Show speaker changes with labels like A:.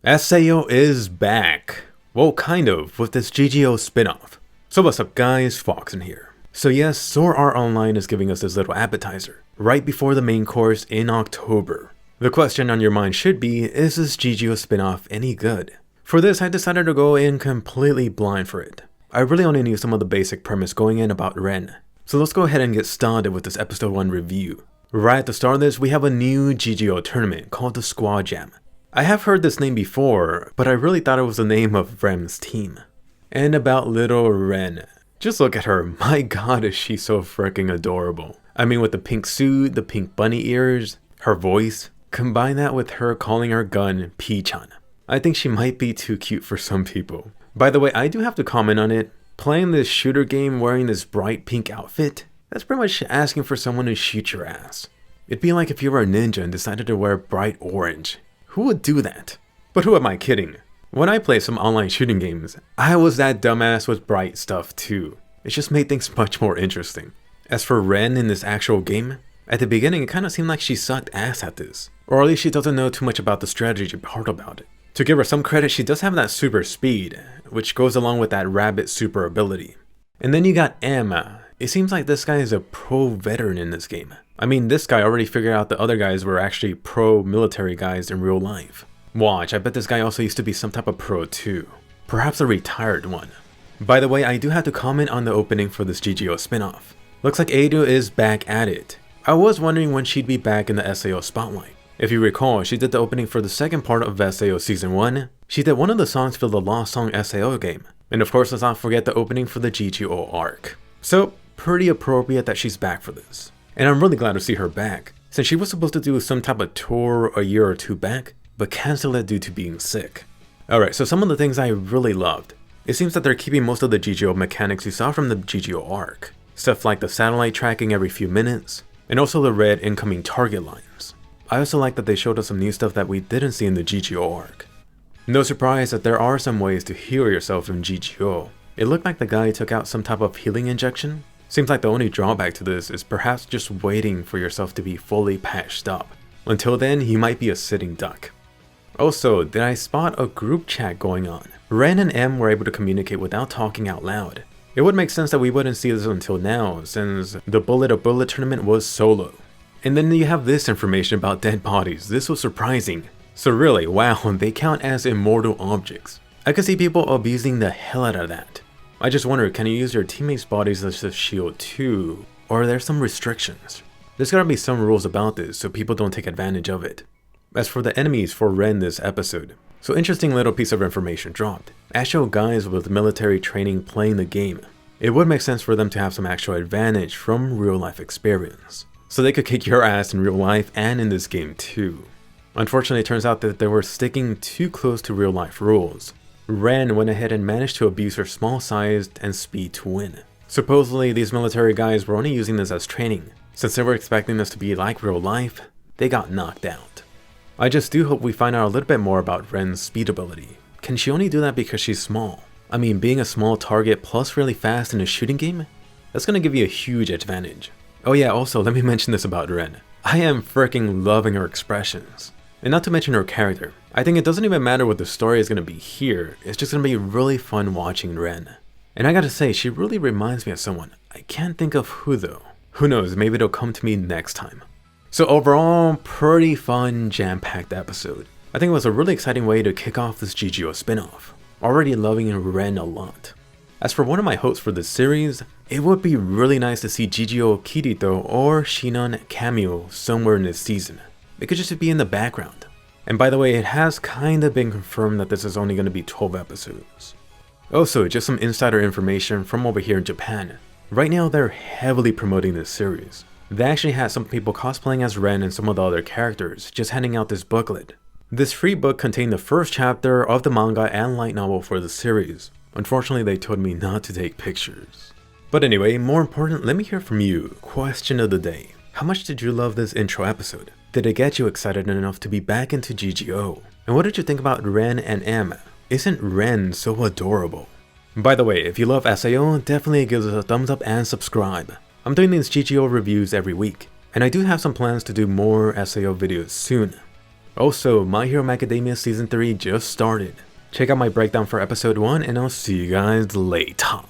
A: SAO is back. Well, kind of, with this GGO spinoff. So what's up guys, Foxen here. So yes, Sword Art Online is giving us this little appetizer, right before the main course in October. The question on your mind should be, is this GGO spinoff any good? For this, I decided to go in completely blind for it. I really only knew some of the basic premise going in about Ren. So let's go ahead and get started with this episode 1 review. Right at the start of this, we have a new GGO tournament called the Squad Jam. I have heard this name before, but I really thought it was the name of Rem's team. And about little Ren. Just look at her, my god is she so freaking adorable. I mean, with the pink suit, the pink bunny ears, her voice, combine that with her calling her gun P-chan. I think she might be too cute for some people. By the way, I do have to comment on it. Playing this shooter game wearing this bright pink outfit, that's pretty much asking for someone to shoot your ass. It'd be like if you were a ninja and decided to wear bright orange. Who would do that? But who am I kidding? When I play some online shooting games, I was that dumbass with bright stuff too. It just made things much more interesting. As for Ren in this actual game, at the beginning it kinda seemed like she sucked ass at this. Or at least she doesn't know too much about the strategy part about it. To give her some credit, she does have that super speed, which goes along with that rabbit super ability. And then you got Emma. It seems like this guy is a pro veteran in this game. I mean, this guy already figured out the other guys were actually pro military guys in real life. Watch, I bet this guy also used to be some type of pro too. Perhaps a retired one. By the way, I do have to comment on the opening for this GGO spinoff. Looks like Eugeo is back at it. I was wondering when she'd be back in the SAO spotlight. If you recall, she did the opening for the second part of SAO Season 1. She did one of the songs for the Lost Song SAO game. And of course, let's not forget the opening for the GGO arc. So, pretty appropriate that she's back for this. And I'm really glad to see her back, since she was supposed to do some type of tour a year or two back, but canceled it due to being sick. Alright, so some of the things I really loved. It seems that they're keeping most of the GGO mechanics you saw from the GGO arc. Stuff like the satellite tracking every few minutes, and also the red incoming target lines. I also like that they showed us some new stuff that we didn't see in the GGO arc. No surprise that there are some ways to heal yourself in GGO. It looked like the guy took out some type of healing injection. Seems like the only drawback to this is perhaps just waiting for yourself to be fully patched up. Until then, you might be a sitting duck. Also, did I spot a group chat going on? Ren and M were able to communicate without talking out loud. It would make sense that we wouldn't see this until now, since the Bullet tournament was solo. And then you have this information about dead bodies. This was surprising. So really, wow, they count as immortal objects. I could see people abusing the hell out of that. I just wonder, can you use your teammates' bodies as a shield too? Or are there some restrictions? There's gotta be some rules about this so people don't take advantage of it. As for the enemies for Ren this episode, so interesting little piece of information dropped. Actual guys with military training playing the game. It would make sense for them to have some actual advantage from real life experience. So they could kick your ass in real life and in this game too. Unfortunately, it turns out that they were sticking too close to real life rules. Ren went ahead and managed to abuse her small size and speed to win. Supposedly, these military guys were only using this as training. Since they were expecting this to be like real life, they got knocked out. I just do hope we find out a little bit more about Ren's speed ability. Can she only do that because she's small? I mean, being a small target plus really fast in a shooting game? That's gonna give you a huge advantage. Oh yeah, also let me mention this about Ren. I am freaking loving her expressions. And not to mention her character. I think it doesn't even matter what the story is going to be here, it's just going to be really fun watching Ren. And I gotta say, she really reminds me of someone. I can't think of who though. Who knows, maybe it'll come to me next time. So overall, pretty fun, jam-packed episode. I think it was a really exciting way to kick off this GGO spinoff. Already loving Ren a lot. As for one of my hopes for this series, it would be really nice to see GGO Kirito or Shinon cameo somewhere in this season. It could just be in the background. And by the way, it has kinda been confirmed that this is only gonna be 12 episodes. Also, just some insider information from over here in Japan. Right now, they're heavily promoting this series. They actually had some people cosplaying as Ren and some of the other characters, just handing out this booklet. This free book contained the first chapter of the manga and light novel for the series. Unfortunately, they told me not to take pictures. But anyway, more important, let me hear from you. Question of the day. How much did you love this intro episode? Did it get you excited enough to be back into GGO? And what did you think about Ren and M? Isn't Ren so adorable? By the way, if you love SAO, definitely give us a thumbs up and subscribe. I'm doing these GGO reviews every week, and I do have some plans to do more SAO videos soon. Also, My Hero Academia Season 3 just started. Check out my breakdown for episode 1 and I'll see you guys later.